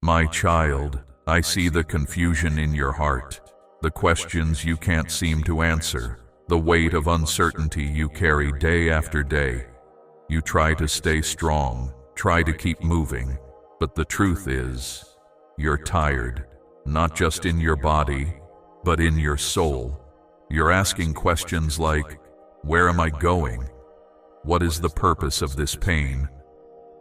My child, I see the confusion in your heart, the questions you can't seem to answer, the weight of uncertainty you carry day after day. You try to stay strong, try to keep moving, but the truth is, you're tired, not just in your body, but in your soul. You're asking questions like, where am I going? What is the purpose of this pain?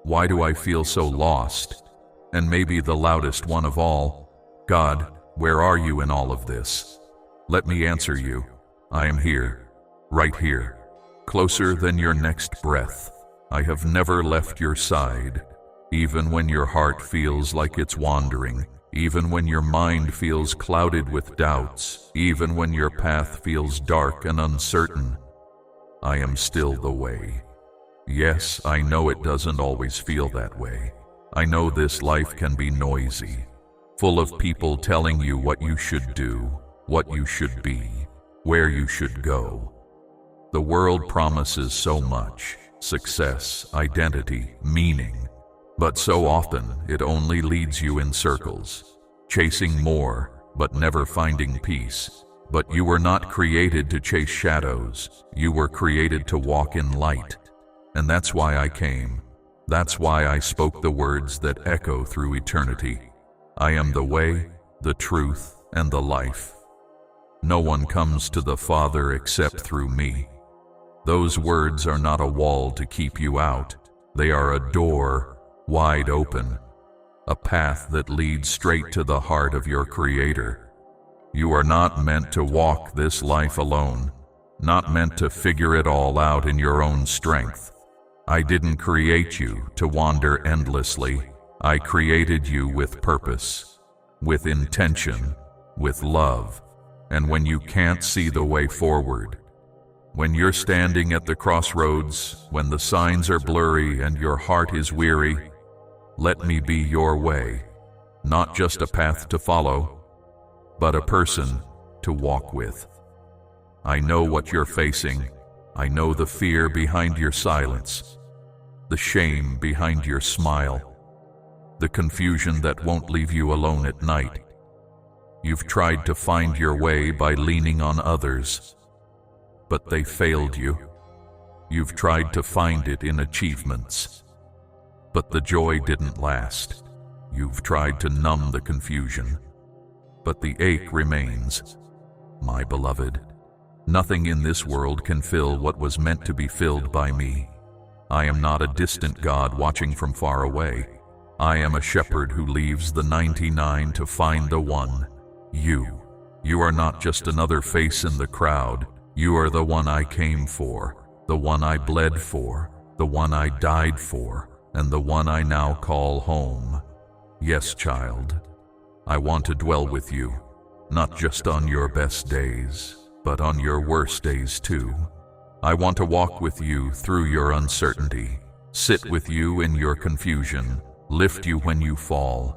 Why do I feel so lost? And maybe the loudest one of all, God, where are you in all of this? Let me answer you. I am here, right here, closer than your next breath. I have never left your side, even when your heart feels like it's wandering, even when your mind feels clouded with doubts, even when your path feels dark and uncertain. I am still the way. Yes, I know it doesn't always feel that way. I know this life can be noisy, full of people telling you what you should do, what you should be, where you should go. The world promises so much: success, identity, meaning. But so often, it only leads you in circles, chasing more, but never finding peace. But you were not created to chase shadows. You were created to walk in light. And that's why I came. That's why I spoke the words that echo through eternity. I am the way, the truth, and the life. No one comes to the Father except through me. Those words are not a wall to keep you out. They are a door, wide open, a path that leads straight to the heart of your Creator. You are not meant to walk this life alone, not meant to figure it all out in your own strength. I didn't create you to wander endlessly. I created you with purpose, with intention, with love. And when you can't see the way forward, when you're standing at the crossroads, when the signs are blurry and your heart is weary, let me be your way, not just a path to follow, but a person to walk with. I know what you're facing. I know the fear behind your silence, the shame behind your smile, the confusion that won't leave you alone at night. You've tried to find your way by leaning on others, but they failed you. You've tried to find it in achievements, but the joy didn't last. You've tried to numb the confusion, but the ache remains. My beloved, nothing in this world can fill what was meant to be filled by me. I am not a distant God watching from far away. I am a shepherd who leaves the 99 to find the one. You are not just another face in the crowd. You are the one I came for, the one I bled for, the one I died for, and the one I now call home. Yes, child, I want to dwell with you, not just on your best days, but on your worst days too. I want to walk with you through your uncertainty, sit with you in your confusion, lift you when you fall,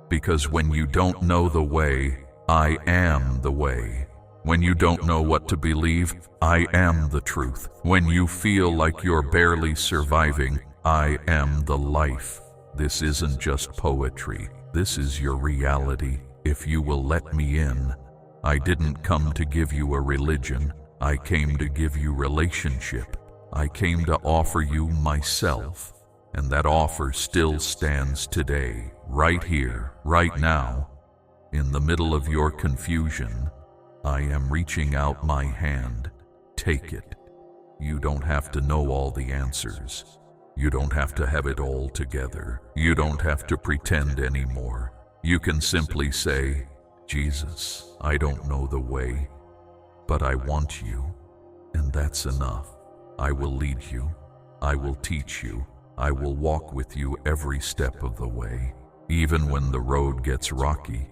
because when you don't know the way, I am the way. When you don't know what to believe, I am the truth. When you feel like you're barely surviving, I am the life. This isn't just poetry. This is your reality, if you will let me in. I didn't come to give you a religion. I came to give you relationship. I came to offer you myself. And that offer still stands today, right here, right now. In the middle of your confusion, I am reaching out my hand. Take it. You don't have to know all the answers. You don't have to have it all together. You don't have to pretend anymore. You can simply say, Jesus, I don't know the way, but I want you, and that's enough. I will lead you. I will teach you. I will walk with you every step of the way, even when the road gets rocky.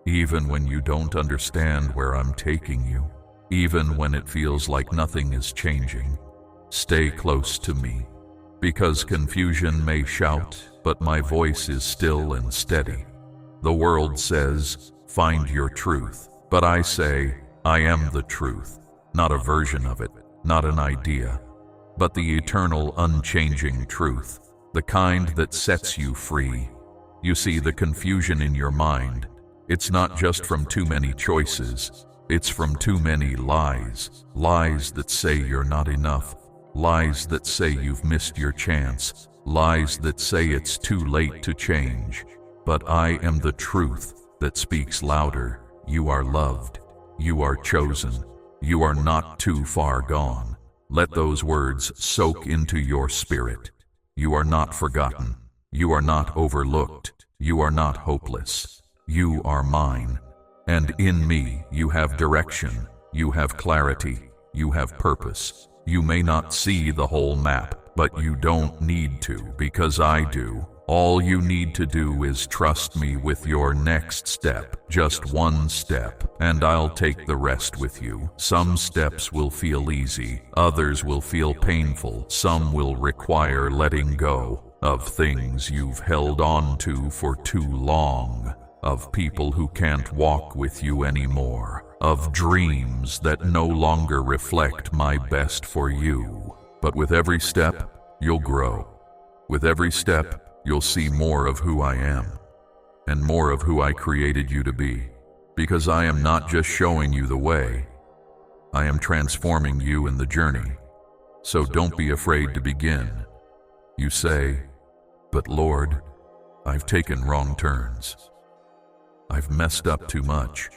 Even when you don't understand where I'm taking you, even when it feels like nothing is changing, stay close to me, because confusion may shout, but my voice is still and steady. The world says, find your truth, but I say, I am the truth, not a version of it, not an idea, but the eternal, unchanging truth, the kind that sets you free, You see the confusion in your mind. It's not just from too many choices. It's from too many lies. Lies that say you're not enough. Lies that say you've missed your chance. Lies that say it's too late to change. But I am the truth that speaks louder. You are loved. You are chosen. You are not too far gone. Let those words soak into your spirit. You are not forgotten. You are not overlooked. You are not hopeless. You are mine. And in me you have direction. You have clarity. You have purpose. You may not see the whole map, but you don't need to, because I do. All you need to do is trust me with your next step, just one step, and I'll take the rest with you. Some steps will feel easy, others will feel painful, some will require letting go of things you've held on to for too long, of people who can't walk with you anymore, of dreams that no longer reflect my best for you. But with every step, you'll grow. With every step, you'll see more of who I am, and more of who I created you to be. Because I am not just showing you the way, I am transforming you in the journey. So don't be afraid to begin. You say, "But Lord, I've taken wrong turns. I've messed up too much.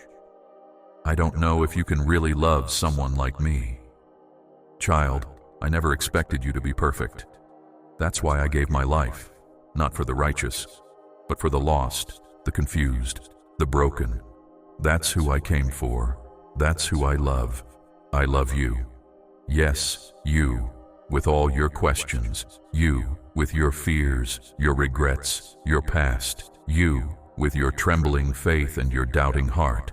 I don't know if you can really love someone like me." Child, I never expected you to be perfect. That's why I gave my life. Not for the righteous, but for the lost, the confused, the broken. That's who I came for. That's who I love. I love you. Yes, you, with all your questions. You, with your fears, your regrets, your past. You, with your trembling faith and your doubting heart.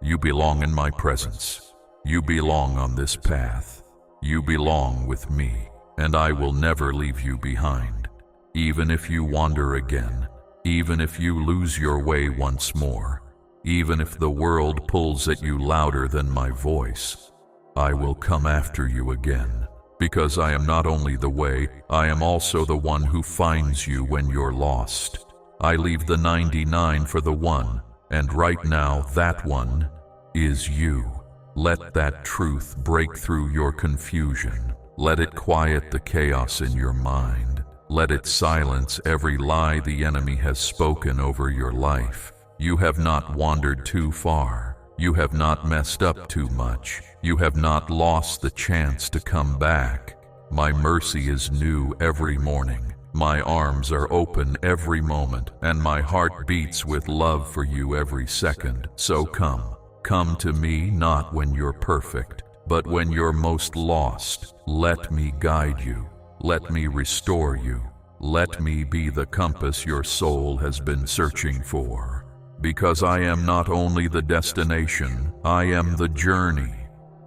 You belong in my presence. You belong on this path. You belong with me, and I will never leave you behind. Even if you wander again, even if you lose your way once more, even if the world pulls at you louder than my voice, I will come after you again, because I am not only the way, I am also the one who finds you when you're lost. I leave the 99 for the one, and right now that one is you. Let that truth break through your confusion. Let it quiet the chaos in your mind. Let it silence every lie the enemy has spoken over your life. You have not wandered too far. You have not messed up too much. You have not lost the chance to come back. My mercy is new every morning. My arms are open every moment, and my heart beats with love for you every second. So come. Come to me not when you're perfect, but when you're most lost. Let me guide you. Let me restore you. Let me be the compass your soul has been searching for. Because I am not only the destination, I am the journey.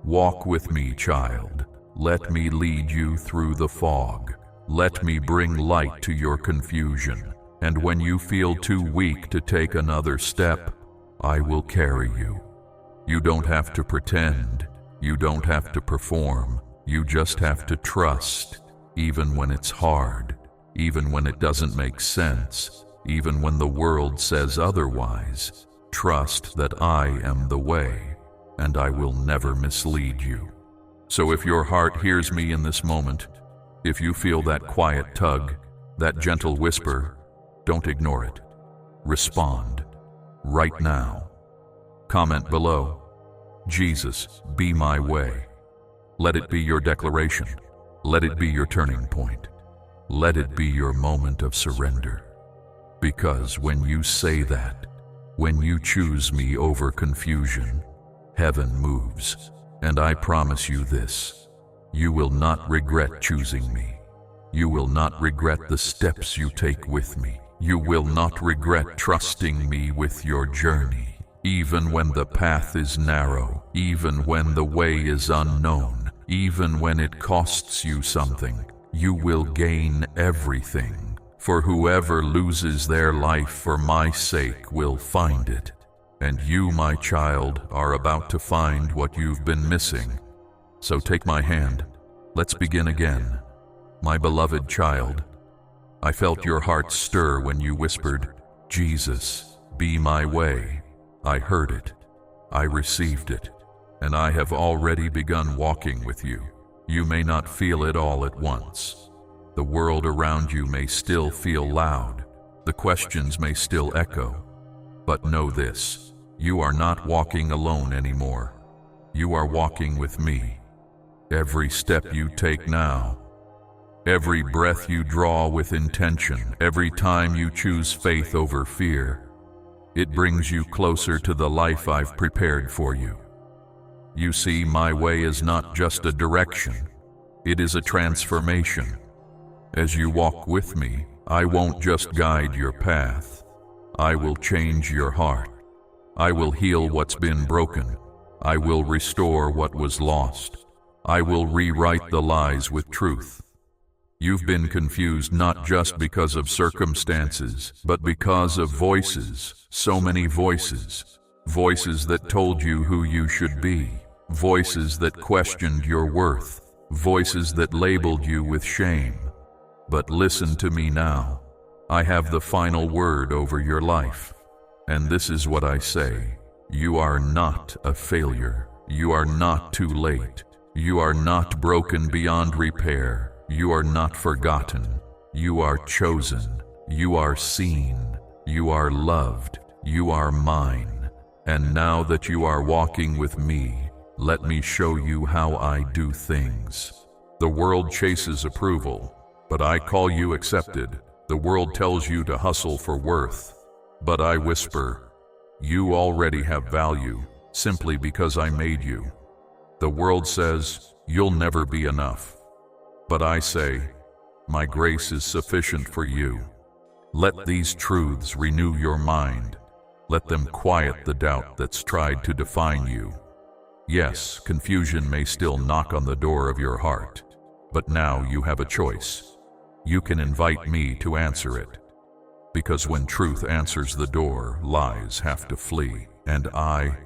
Walk with me, child. Let me lead you through the fog. Let me bring light to your confusion. And when you feel too weak to take another step, I will carry you. You don't have to pretend. You don't have to perform. You just have to trust. Even when it's hard, even when it doesn't make sense, even when the world says otherwise, trust that I am the way, and I will never mislead you. So if your heart hears me in this moment, if you feel that quiet tug, that gentle whisper, don't ignore it. Respond, right now. Comment below, "Jesus, be my way." Let it be your declaration. Let it be your turning point. Let it be your moment of surrender. Because when you say that, when you choose me over confusion, heaven moves. And I promise you this, you will not regret choosing me. You will not regret the steps you take with me. You will not regret trusting me with your journey. Even when the path is narrow, even when the way is unknown, even when it costs you something, you will gain everything. For whoever loses their life for my sake will find it. And you, my child, are about to find what you've been missing. So take my hand. Let's begin again. My beloved child, I felt your heart stir when you whispered, Jesus, be my way. I heard it. I received it. And I have already begun walking with you. You may not feel it all at once. The world around you may still feel loud. The questions may still echo. But know this, you are not walking alone anymore. You are walking with me. Every step you take now, every breath you draw with intention, every time you choose faith over fear, it brings you closer to the life I've prepared for you. You see, my way is not just a direction, it is a transformation. As you walk with me, I won't just guide your path. I will change your heart. I will heal what's been broken. I will restore what was lost. I will rewrite the lies with truth. You've been confused not just because of circumstances, but because of voices, so many voices. Voices that told you who you should be. Voices that questioned your worth. Voices that labeled you with shame. But listen to me now. I have the final word over your life. And this is what I say. You are not a failure. You are not too late. You are not broken beyond repair. You are not forgotten. You are chosen. You are seen. You are loved. You are mine. And now that you are walking with me, let me show you how I do things. The world chases approval, but I call you accepted. The world tells you to hustle for worth, but I whisper, you already have value simply because I made you. The world says, you'll never be enough. But I say, my grace is sufficient for you. Let these truths renew your mind. Let them quiet the doubt that's tried to define you. Yes, confusion may still knock on the door of your heart, but now you have a choice. You can invite me to answer it. Because when truth answers the door, lies have to flee. And I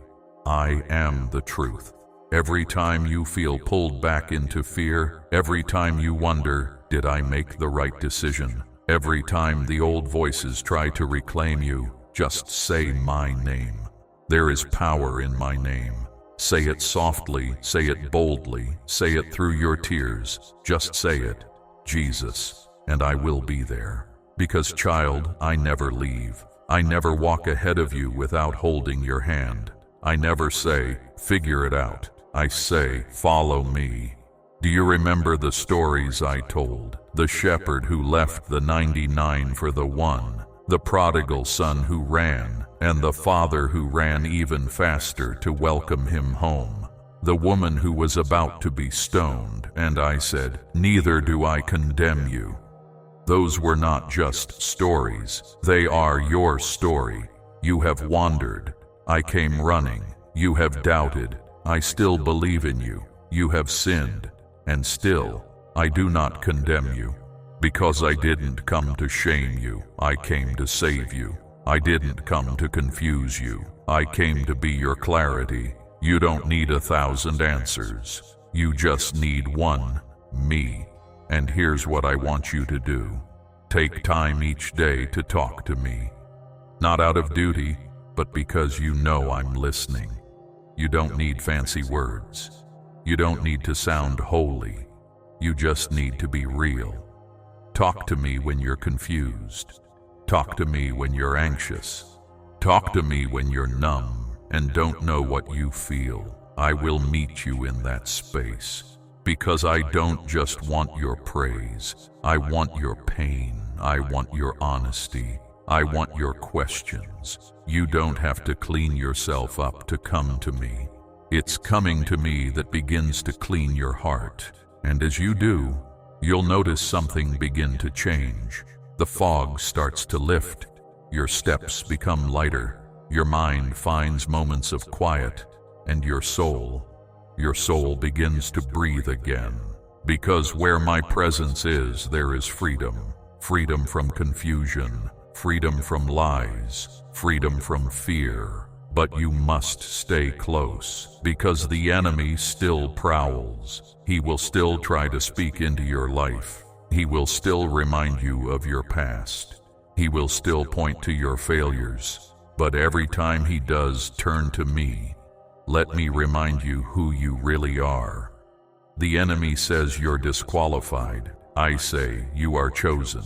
am the truth. Every time you feel pulled back into fear, every time you wonder, did I make the right decision? Every time the old voices try to reclaim you, just say my name. There is power in my name. Say it softly, say it boldly, say it through your tears. Just say it, Jesus, and I will be there. Because, child, I never leave. I never walk ahead of you without holding your hand. I never say, figure it out. I say, follow me. Do you remember the stories I told? The shepherd who left the 99 for the one, the prodigal son who ran, and the father who ran even faster to welcome him home. The woman who was about to be stoned, and I said, neither do I condemn you. Those were not just stories, they are your story. You have wandered. I came running. You have doubted. I still believe in you. You have sinned, and still, I do not condemn you. Because I didn't come to shame you, I came to save you. I didn't come to confuse you, I came to be your clarity. You don't need 1,000 answers. You just need one, me. And here's what I want you to do. Take time each day to talk to me. Not out of duty, but because you know I'm listening. You don't need fancy words. You don't need to sound holy. You just need to be real. Talk to me when you're confused. Talk to me when you're anxious. Talk to me when you're numb and don't know what you feel. I will meet you in that space. Because I don't just want your praise. I want your pain. I want your honesty. I want your questions. You don't have to clean yourself up to come to me. It's coming to me that begins to clean your heart. And as you do, you'll notice something begin to change. The fog starts to lift. Your steps become lighter. Your mind finds moments of quiet. And your soul begins to breathe again. Because where my presence is, there is freedom. Freedom from confusion. Freedom from lies, freedom from fear. But you must stay close, because the enemy still prowls. He will still try to speak into your life. He will still remind you of your past. He will still point to your failures, but every time he does, turn to me. Let me remind you who you really are. The enemy says you're disqualified. I say you are chosen.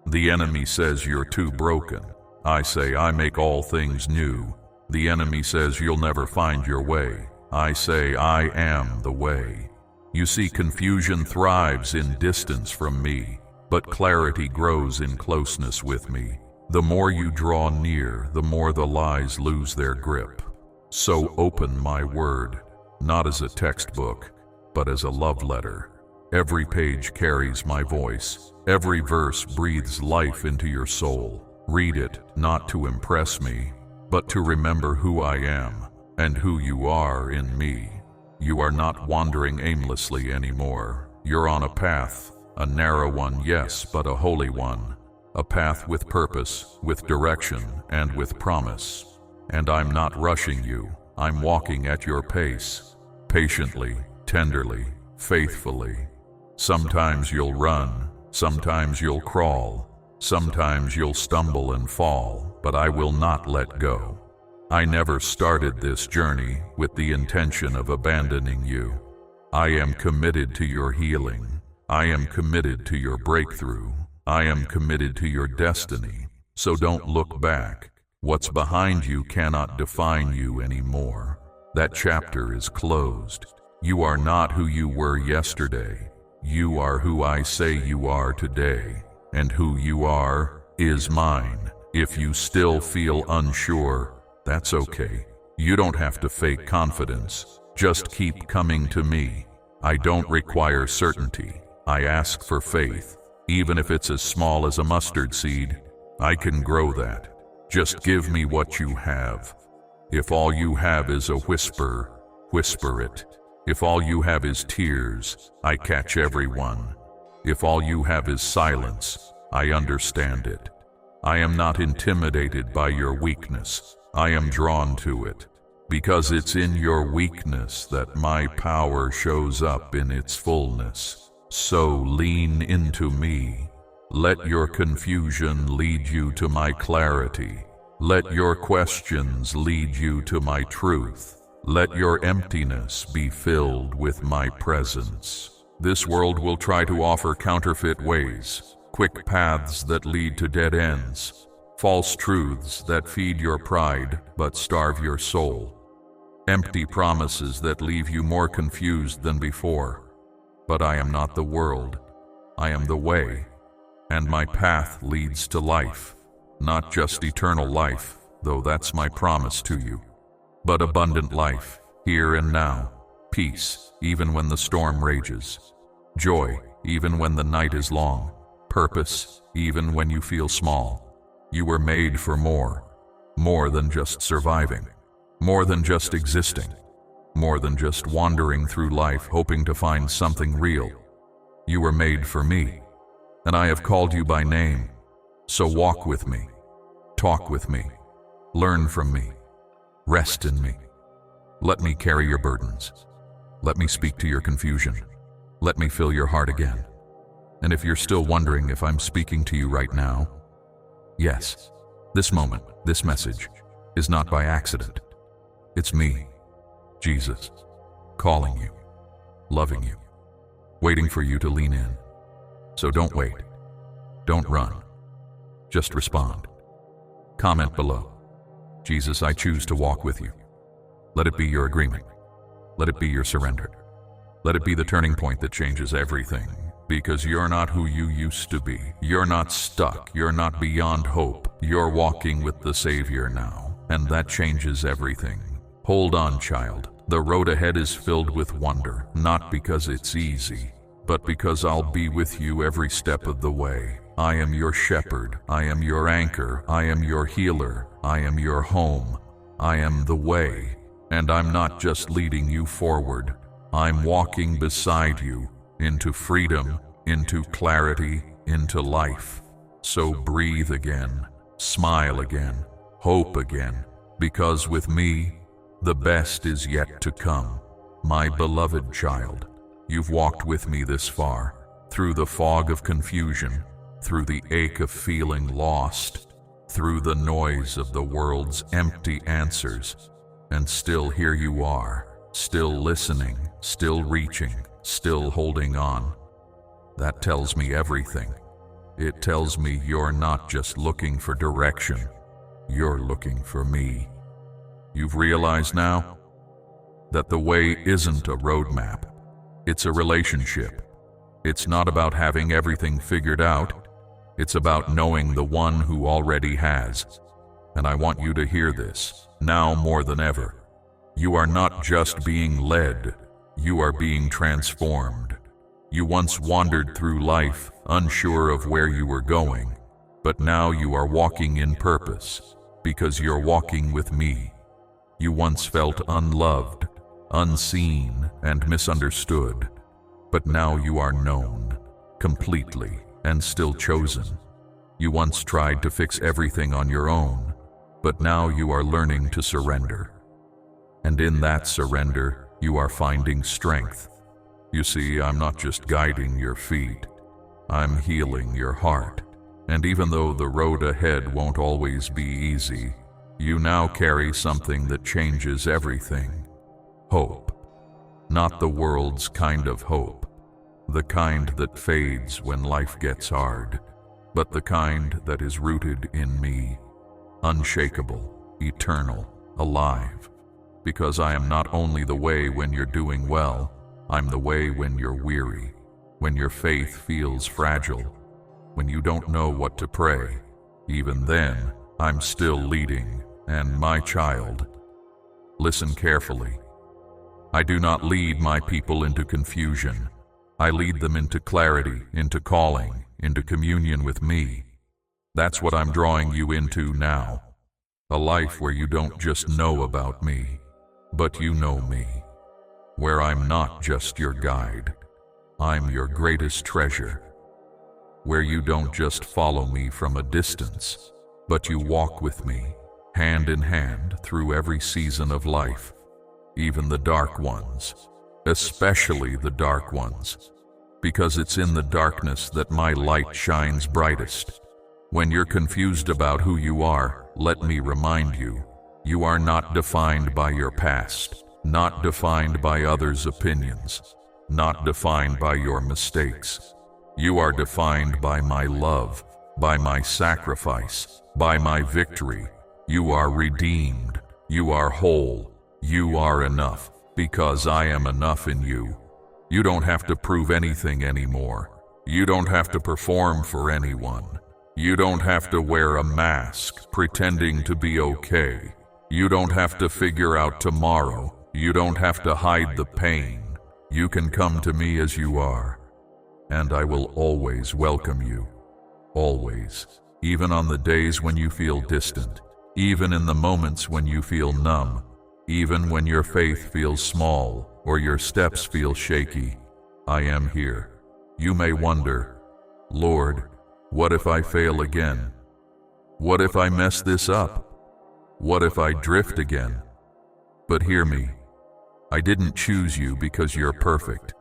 The enemy says you're too broken. I say I make all things new. The enemy says you'll never find your way. I say I am the way. You see, confusion thrives in distance from me, but clarity grows in closeness with me. The more you draw near, the more the lies lose their grip. So open my word, not as a textbook, but as a love letter. Every page carries my voice. Every verse breathes life into your soul. Read it, not to impress me, but to remember who I am and who you are in me. You are not wandering aimlessly anymore. You're on a path, a narrow one, yes, but a holy one. A path with purpose, with direction, and with promise. And I'm not rushing you. I'm walking at your pace, patiently, tenderly, faithfully. Sometimes you'll run, sometimes you'll crawl, sometimes you'll stumble and fall, but I will not let go. I never started this journey with the intention of abandoning you. I am committed to your healing. I am committed to your breakthrough. I am committed to your destiny. So don't look back. What's behind you cannot define you anymore. That chapter is closed. You are not who you were yesterday. You are who I say you are today. And who you are is mine. If you still feel unsure, that's okay. You don't have to fake confidence. Just keep coming to me. I don't require certainty. I ask for faith. Even if it's as small as a mustard seed, I can grow that. Just give me what you have. If all you have is a whisper, whisper it. If all you have is tears, I catch everyone. If all you have is silence, I understand it. I am not intimidated by your weakness. I am drawn to it, because it's in your weakness that my power shows up in its fullness. So lean into me. Let your confusion lead you to my clarity. Let your questions lead you to my truth. Let your emptiness be filled with my presence. This world will try to offer counterfeit ways, quick paths that lead to dead ends. False truths that feed your pride but starve your soul. Empty promises that leave you more confused than before. But I am not the world. I am the way. And my path leads to life. Not just eternal life, though that's my promise to you. But abundant life, here and now. Peace, even when the storm rages. Joy, even when the night is long. Purpose, even when you feel small. You were made for more than just surviving, more than just existing, more than just wandering through life hoping to find something real. You were made for me, and I have called you by name. So walk with me, talk with me, learn from me, rest in me. Let me carry your burdens. Let me speak to your confusion. Let me fill your heart again. And if you're still wondering if I'm speaking to you right now, yes, this moment, this message, is not by accident. It's me, Jesus, calling you, loving you, waiting for you to lean in. So don't wait. Don't run. Just respond. Comment below. Jesus, I choose to walk with you. Let it be your agreement. Let it be your surrender. Let it be the turning point that changes everything. Because you're not who you used to be. You're not stuck. You're not beyond hope. You're walking with the Savior now, and that changes everything. Hold on, child. The road ahead is filled with wonder, not because it's easy, but because I'll be with you every step of the way. I am your shepherd. I am your anchor. I am your healer. I am your home. I am the way. And I'm not just leading you forward. I'm walking beside you. Into freedom, into clarity, into life. So breathe again, smile again, hope again, because with me, the best is yet to come. My beloved child, you've walked with me this far, through the fog of confusion, through the ache of feeling lost, through the noise of the world's empty answers. And still here you are, still listening, still reaching, still holding on. That tells me everything. It tells me you're not just looking for direction, you're looking for me. You've realized now that the way isn't a roadmap, it's a relationship. It's not about having everything figured out, it's about knowing the one who already has. And I want you to hear this, now more than ever. You are not just being led, you are being transformed. You once wandered through life, unsure of where you were going, but now you are walking in purpose, because you're walking with me. You once felt unloved, unseen, and misunderstood, but now you are known, completely, and still chosen. You once tried to fix everything on your own, but now you are learning to surrender. And in that surrender, you are finding strength. You see, I'm not just guiding your feet, I'm healing your heart. And even though the road ahead won't always be easy, you now carry something that changes everything. Hope. Not the world's kind of hope, the kind that fades when life gets hard, but the kind that is rooted in me, unshakable, eternal, alive. Because I am not only the way when you're doing well, I'm the way when you're weary, when your faith feels fragile, when you don't know what to pray. Even then, I'm still leading, and my child, listen carefully. I do not lead my people into confusion. I lead them into clarity, into calling, into communion with me. That's what I'm drawing you into now. A life where you don't just know about me, but you know me. Where I'm not just your guide, I'm your greatest treasure. Where you don't just follow me from a distance, but you walk with me, hand in hand, through every season of life, even the dark ones, especially the dark ones, because it's in the darkness that my light shines brightest. When you're confused about who you are, let me remind you, you are not defined by your past, not defined by others' opinions, not defined by your mistakes. You are defined by my love, by my sacrifice, by my victory. You are redeemed, you are whole, you are enough, because I am enough in you. You don't have to prove anything anymore. You don't have to perform for anyone. You don't have to wear a mask, pretending to be okay. You don't have to figure out tomorrow. You don't have to hide the pain. You can come to me as you are, and I will always welcome you. Always. Even on the days when you feel distant, even in the moments when you feel numb, even when your faith feels small or your steps feel shaky, I am here. You may wonder, Lord, what if I fail again? What if I mess this up? What if I drift again? But hear me. I didn't choose you because you're perfect.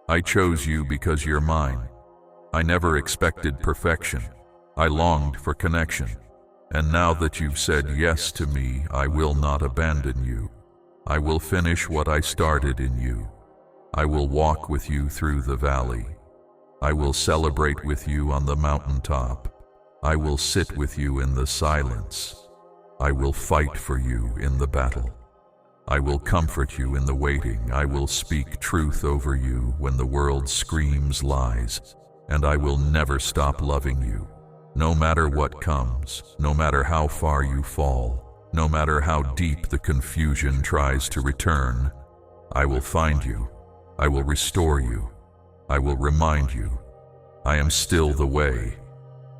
I chose you because you're mine. I never expected perfection. I longed for connection. And now that you've said yes to me, I will not abandon you. I will finish what I started in you. I will walk with you through the valley. I will celebrate with you on the mountaintop. I will sit with you in the silence. I will fight for you in the battle. I will comfort you in the waiting. I will speak truth over you when the world screams lies. And I will never stop loving you. No matter what comes, no matter how far you fall, no matter how deep the confusion tries to return, I will find you. I will restore you. I will remind you. I am still the way.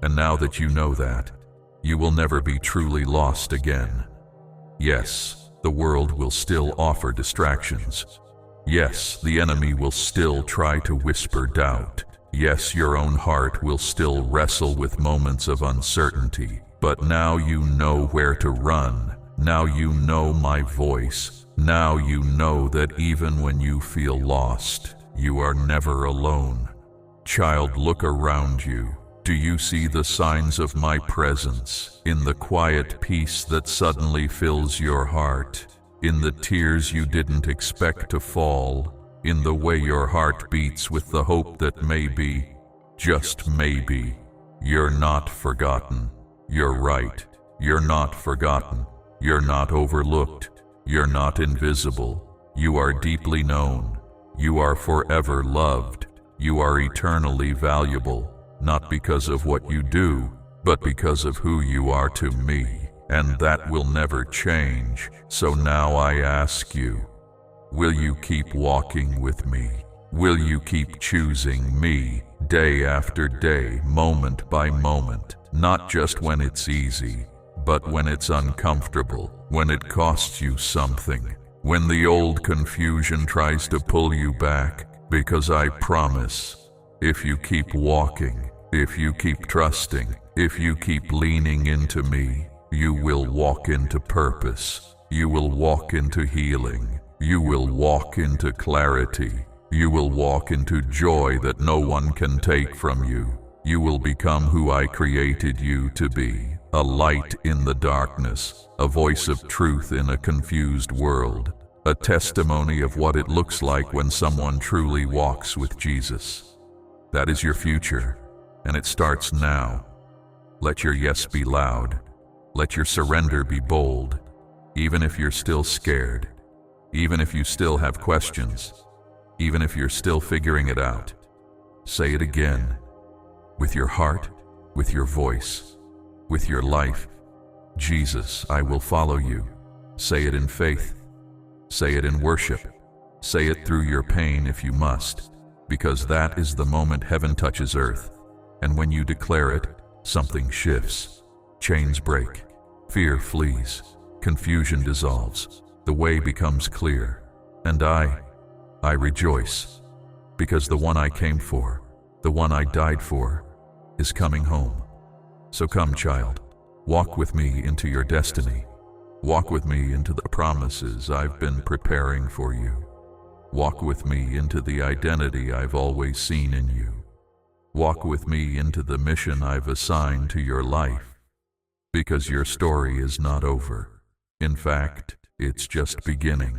And now that you know that, you will never be truly lost again. Yes, the world will still offer distractions. Yes, the enemy will still try to whisper doubt. Yes, your own heart will still wrestle with moments of uncertainty. But now you know where to run. Now you know my voice. Now you know that even when you feel lost, you are never alone. Child, look around you. Do you see the signs of my presence in the quiet peace that suddenly fills your heart, in the tears you didn't expect to fall, in the way your heart beats with the hope that maybe, just maybe, you're not forgotten? You're right. You're not forgotten. You're not overlooked. You're not invisible. You are deeply known. You are forever loved. You are eternally valuable, not because of what you do, but because of who you are to me, and that will never change. So now I ask you, will you keep walking with me? Will you keep choosing me day after day, moment by moment, not just when it's easy, but when it's uncomfortable, when it costs you something, when the old confusion tries to pull you back? Because I promise, if you keep walking, if you keep trusting, if you keep leaning into me, you will walk into purpose. You will walk into healing. You will walk into clarity. You will walk into joy that no one can take from you. You will become who I created you to be, a light in the darkness, a voice of truth in a confused world, a testimony of what it looks like when someone truly walks with Jesus. That is your future, and it starts now. Let your yes be loud. Let your surrender be bold, even if you're still scared, even if you still have questions, even if you're still figuring it out. Say it again, with your heart, with your voice, with your life. Jesus, I will follow you. Say it in faith. Say it in worship. Say it through your pain if you must, because that is the moment heaven touches earth. And when you declare it, something shifts. Chains break. Fear flees. Confusion dissolves. The way becomes clear. And I rejoice, because the one I came for, the one I died for, is coming home. So come, child, walk with me into your destiny. Walk with me into the promises I've been preparing for you. Walk with me into the identity I've always seen in you. Walk with me into the mission I've assigned to your life. Because your story is not over. In fact, it's just beginning.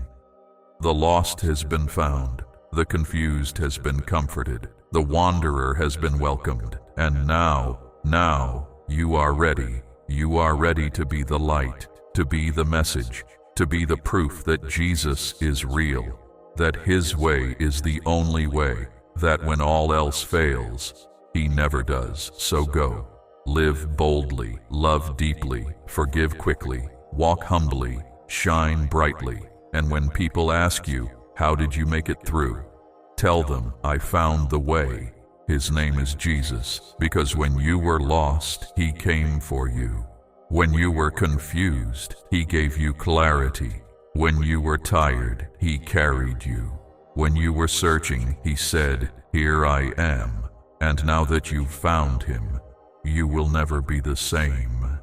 The lost has been found. The confused has been comforted. The wanderer has been welcomed. And now, you are ready. You are ready to be the light, to be the message, to be the proof that Jesus is real, that His way is the only way, that when all else fails, He never does. So go. Live boldly, love deeply, forgive quickly, walk humbly, shine brightly. And when people ask you, how did you make it through? Tell them, I found the way. His name is Jesus, because when you were lost, He came for you. When you were confused, He gave you clarity. When you were tired, He carried you. When you were searching, He said, here I am. And now that you've found Him, you will never be the same.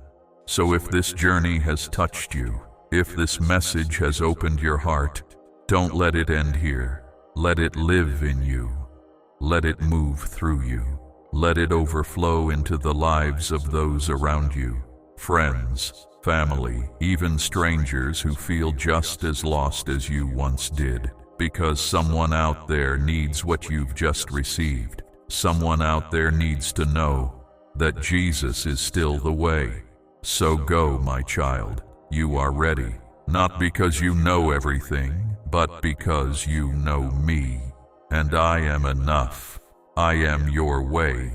So if this journey has touched you, if this message has opened your heart, don't let it end here. Let it live in you. Let it move through you. Let it overflow into the lives of those around you, friends, family, even strangers who feel just as lost as you once did. Because someone out there needs what you've just received. Someone out there needs to know that Jesus is still the way. So go, my child. You are ready, not because you know everything, but because you know me. And I am enough. I am your way.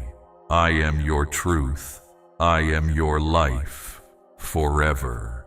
I am your truth. I am your life forever.